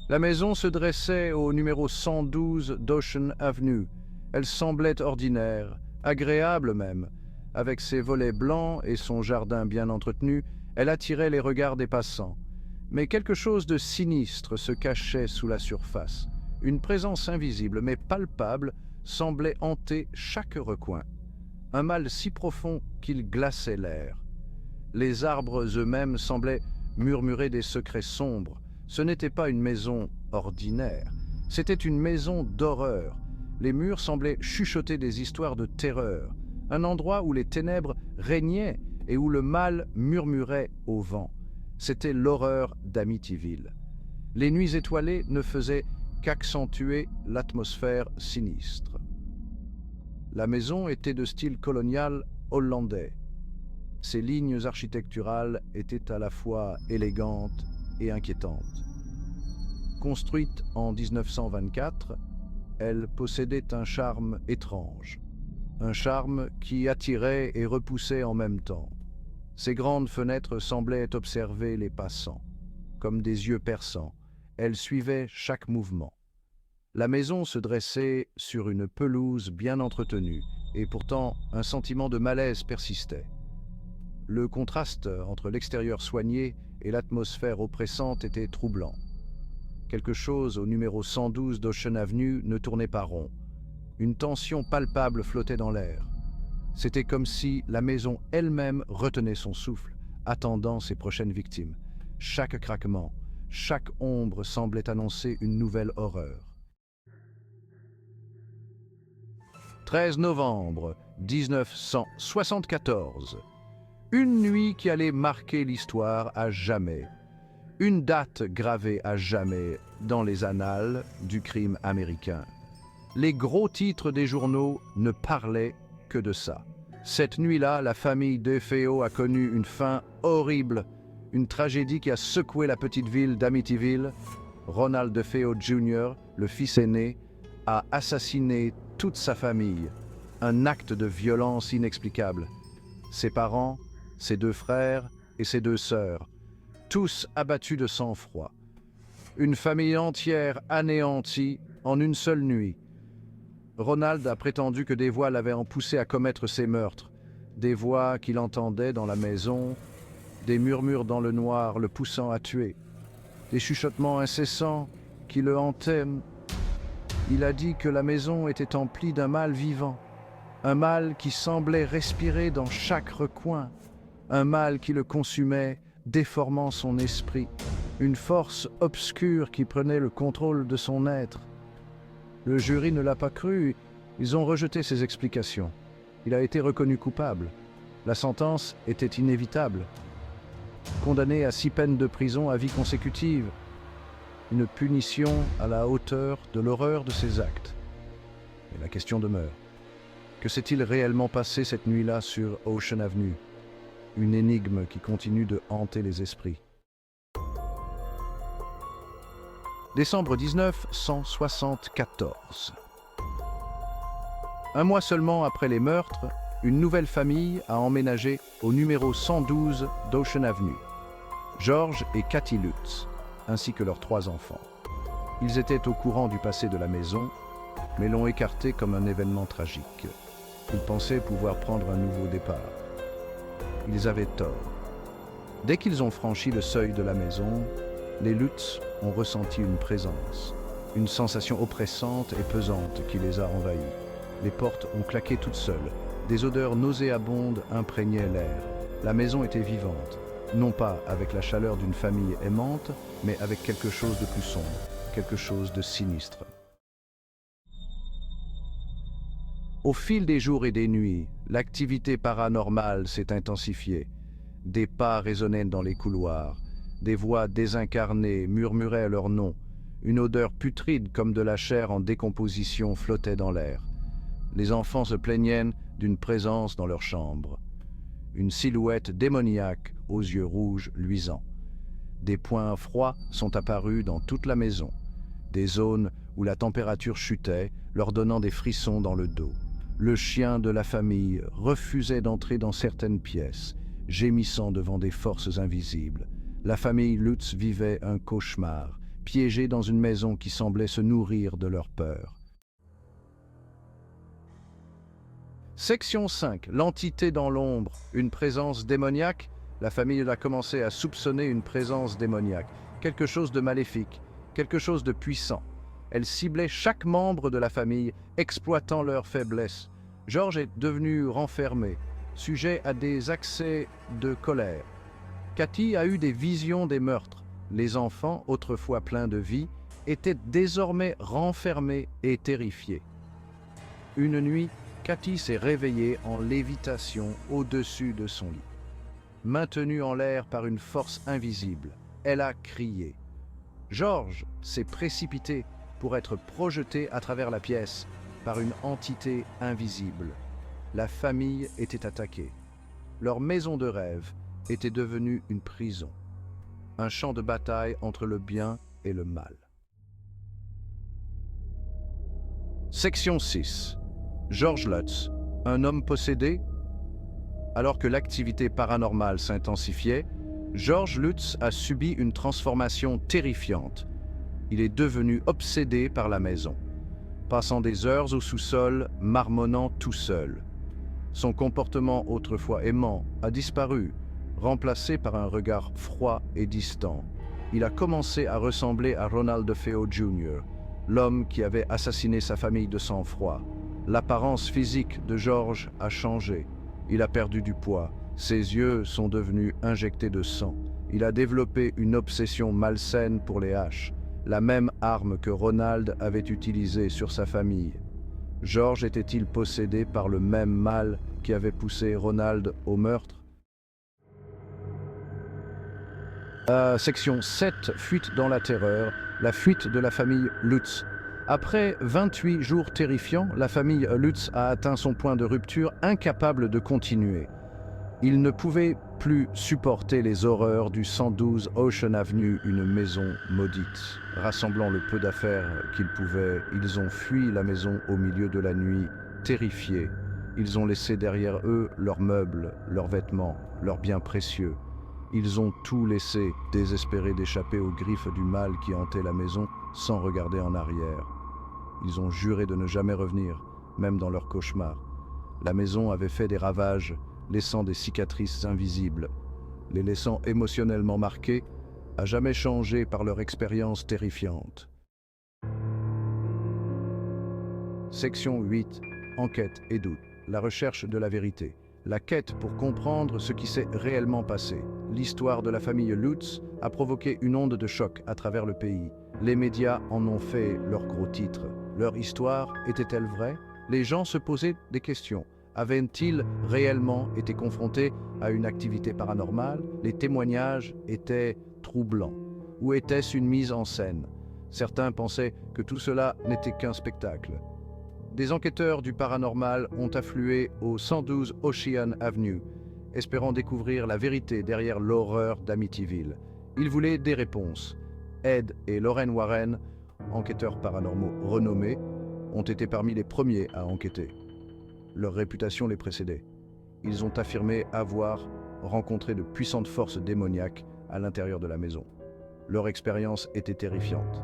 La maison se dressait au numéro 112 d'Ocean Avenue. Elle semblait ordinaire, agréable même. Avec ses volets blancs et son jardin bien entretenu, elle attirait les regards des passants. Mais quelque chose de sinistre se cachait sous la surface. Une présence invisible mais palpable semblait hanter chaque recoin. Un mal si profond qu'il glaçait l'air. Les arbres eux-mêmes semblaient murmurer des secrets sombres. Ce n'était pas une maison ordinaire, c'était une maison d'horreur. Les murs semblaient chuchoter des histoires de terreur, un endroit où les ténèbres régnaient et où le mal murmurait au vent. C'était l'horreur d'Amityville. Les nuits étoilées ne faisaient qu'accentuer l'atmosphère sinistre. La maison était de style colonial hollandais. Ses lignes architecturales étaient à la fois élégantes et inquiétantes. Construite en 1924, elle possédait un charme étrange, un charme qui attirait et repoussait en même temps. Ses grandes fenêtres semblaient observer les passants. Comme des yeux perçants, elles suivaient chaque mouvement. La maison se dressait sur une pelouse bien entretenue, et pourtant un sentiment de malaise persistait. Le contraste entre l'extérieur soigné et l'atmosphère oppressante était troublant. Quelque chose au numéro 112 d'Ocean Avenue ne tournait pas rond. Une tension palpable flottait dans l'air. C'était comme si la maison elle-même retenait son souffle, attendant ses prochaines victimes. Chaque craquement, chaque ombre semblait annoncer une nouvelle horreur. 13 novembre 1974. Une nuit qui allait marquer l'histoire à jamais. Une date gravée à jamais dans les annales du crime américain. Les gros titres des journaux ne parlaient que de ça. Cette nuit-là, la famille DeFeo a connu une fin horrible, une tragédie qui a secoué la petite ville d'Amityville. Ronald DeFeo Jr., le fils aîné, a assassiné toute sa famille. Un acte de violence inexplicable. Ses parents, ses deux frères et ses deux sœurs, tous abattus de sang-froid. Une famille entière anéantie en une seule nuit. Ronald a prétendu que des voix l'avaient poussé à commettre ces meurtres, des voix qu'il entendait dans la maison, des murmures dans le noir le poussant à tuer, des chuchotements incessants qui le hantaient. Il a dit que la maison était emplie d'un mal vivant, un mal qui semblait respirer dans chaque recoin, un mal qui le consumait, déformant son esprit, une force obscure qui prenait le contrôle de son être. Le jury ne l'a pas cru, ils ont rejeté ses explications. Il a été reconnu coupable. La sentence était inévitable. Condamné à 6 peines de prison à vie consécutive. Une punition à la hauteur de l'horreur de ses actes. Mais la question demeure. Que s'est-il réellement passé cette nuit-là sur Ocean Avenue? Une énigme qui continue de hanter les esprits. Décembre 1974. Un mois seulement après les meurtres, une nouvelle famille a emménagé au numéro 112 d'Ocean Avenue. George et Kathy Lutz, ainsi que leurs 3 enfants. Ils étaient au courant du passé de la maison, mais l'ont écarté comme un événement tragique. Ils pensaient pouvoir prendre un nouveau départ. Ils avaient tort. Dès qu'ils ont franchi le seuil de la maison, les Lutz ont ressenti une présence, une sensation oppressante et pesante qui les a envahis. Les portes ont claqué toutes seules, des odeurs nauséabondes imprégnaient l'air. La maison était vivante, non pas avec la chaleur d'une famille aimante, mais avec quelque chose de plus sombre, quelque chose de sinistre. Au fil des jours et des nuits, l'activité paranormale s'est intensifiée. Des pas résonnaient dans les couloirs, des voix désincarnées murmuraient leur nom, une odeur putride comme de la chair en décomposition flottait dans l'air. Les enfants se plaignaient d'une présence dans leur chambre. Une silhouette démoniaque aux yeux rouges luisants. Des points froids sont apparus dans toute la maison, des zones où la température chutait, leur donnant des frissons dans le dos. Le chien de la famille refusait d'entrer dans certaines pièces, gémissant devant des forces invisibles. La famille Lutz vivait un cauchemar, piégés dans une maison qui semblait se nourrir de leur peur. Section 5. L'entité dans l'ombre. Une présence démoniaque. La famille a commencé à soupçonner une présence démoniaque. Quelque chose de maléfique, quelque chose de puissant. Elle ciblait chaque membre de la famille, exploitant leurs faiblesses. George est devenu renfermé, sujet à des accès de colère. Cathy a eu des visions des meurtres. Les enfants, autrefois pleins de vie, étaient désormais renfermés et terrifiés. Une nuit, Cathy s'est réveillée en lévitation au-dessus de son lit. Maintenue en l'air par une force invisible, elle a crié. George s'est précipité pour être projeté à travers la pièce par une entité invisible. La famille était attaquée. Leur maison de rêve était devenue une prison. Un champ de bataille entre le bien et le mal. Section 6. George Lutz, un homme possédé. Alors que l'activité paranormale s'intensifiait, George Lutz a subi une transformation terrifiante. Il est devenu obsédé par la maison, passant des heures au sous-sol, marmonnant tout seul. Son comportement autrefois aimant a disparu, remplacé par un regard froid et distant. Il a commencé à ressembler à Ronald DeFeo Jr., l'homme qui avait assassiné sa famille de sang-froid. L'apparence physique de George a changé. Il a perdu du poids. Ses yeux sont devenus injectés de sang. Il a développé une obsession malsaine pour les haches, la même arme que Ronald avait utilisée sur sa famille. George était-il possédé par le même mal qui avait poussé Ronald au meurtre? Section 7. Fuite dans la terreur. La fuite de la famille Lutz. Après 28 jours terrifiants, la famille Lutz a atteint son point de rupture, incapable de continuer. Ils ne pouvaient plus supporter les horreurs du 112 Ocean Avenue, une maison maudite. Rassemblant le peu d'affaires qu'ils pouvaient, ils ont fui la maison au milieu de la nuit, terrifiés. Ils ont laissé derrière eux leurs meubles, leurs vêtements, leurs biens précieux. Ils ont tout laissé, désespérés d'échapper aux griffes du mal qui hantait la maison, sans regarder en arrière. Ils ont juré de ne jamais revenir, même dans leurs cauchemars. La maison avait fait des ravages, laissant des cicatrices invisibles, les laissant émotionnellement marqués, à jamais changés par leur expérience terrifiante. Section 8. Enquête et doute. La recherche de la vérité. La quête pour comprendre ce qui s'est réellement passé. L'histoire de la famille Lutz a provoqué une onde de choc à travers le pays. Les médias en ont fait leur gros titre. Leur histoire était-elle vraie? Les gens se posaient des questions. Avaient-ils réellement été confrontés à une activité paranormale? Les témoignages étaient troublants. Ou était-ce une mise en scène? Certains pensaient que tout cela n'était qu'un spectacle. Des enquêteurs du paranormal ont afflué au 112 Ocean Avenue, espérant découvrir la vérité derrière l'horreur d'Amityville. Ils voulaient des réponses. Ed et Lorraine Warren, enquêteurs paranormaux renommés, ont été parmi les premiers à enquêter. Leur réputation les précédait. Ils ont affirmé avoir rencontré de puissantes forces démoniaques à l'intérieur de la maison. Leur expérience était terrifiante.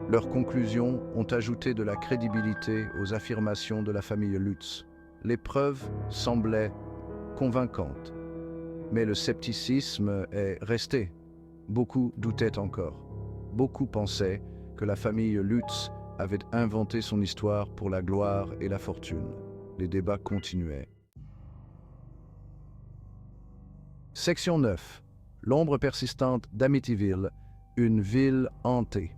Leurs conclusions ont ajouté de la crédibilité aux affirmations de la famille Lutz. Les preuves semblaient convaincantes, mais le scepticisme est resté. Beaucoup doutaient encore. Beaucoup pensaient que la famille Lutz avait inventé son histoire pour la gloire et la fortune. Les débats continuaient. Section 9. L'ombre persistante d'Amityville, une ville hantée.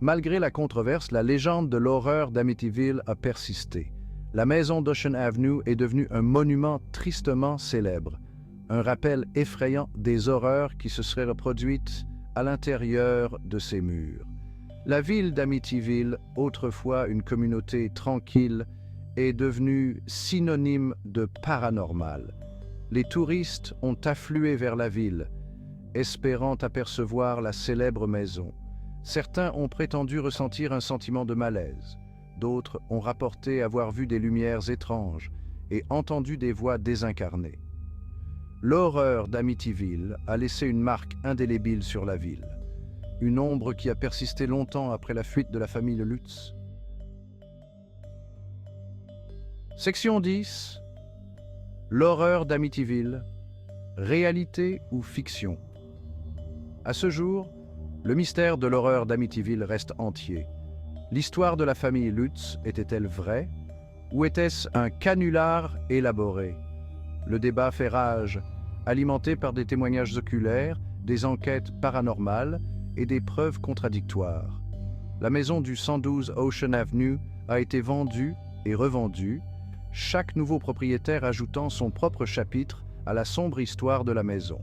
Malgré la controverse, la légende de l'horreur d'Amityville a persisté. La maison d'Ocean Avenue est devenue un monument tristement célèbre, un rappel effrayant des horreurs qui se seraient reproduites à l'intérieur de ses murs. La ville d'Amityville, autrefois une communauté tranquille, est devenue synonyme de paranormal. Les touristes ont afflué vers la ville, espérant apercevoir la célèbre maison. Certains ont prétendu ressentir un sentiment de malaise. D'autres ont rapporté avoir vu des lumières étranges et entendu des voix désincarnées. L'horreur d'Amityville a laissé une marque indélébile sur la ville. une ombre qui a persisté longtemps après la fuite de la famille Lutz. Section 10. L'horreur d'Amityville. Réalité ou fiction? À ce jour, le mystère de l'horreur d'Amityville reste entier. L'histoire de la famille Lutz était-elle vraie? Ou était-ce un canular élaboré? Le débat fait rage, alimenté par des témoignages oculaires, des enquêtes paranormales et des preuves contradictoires. La maison du 112 Ocean Avenue a été vendue et revendue, chaque nouveau propriétaire ajoutant son propre chapitre à la sombre histoire de la maison.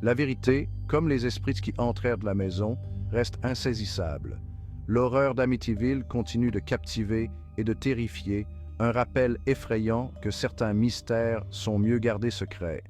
La vérité, comme les esprits qui entrèrent de la maison, reste insaisissable. L'horreur d'Amityville continue de captiver et de terrifier, un rappel effrayant que certains mystères sont mieux gardés secrets.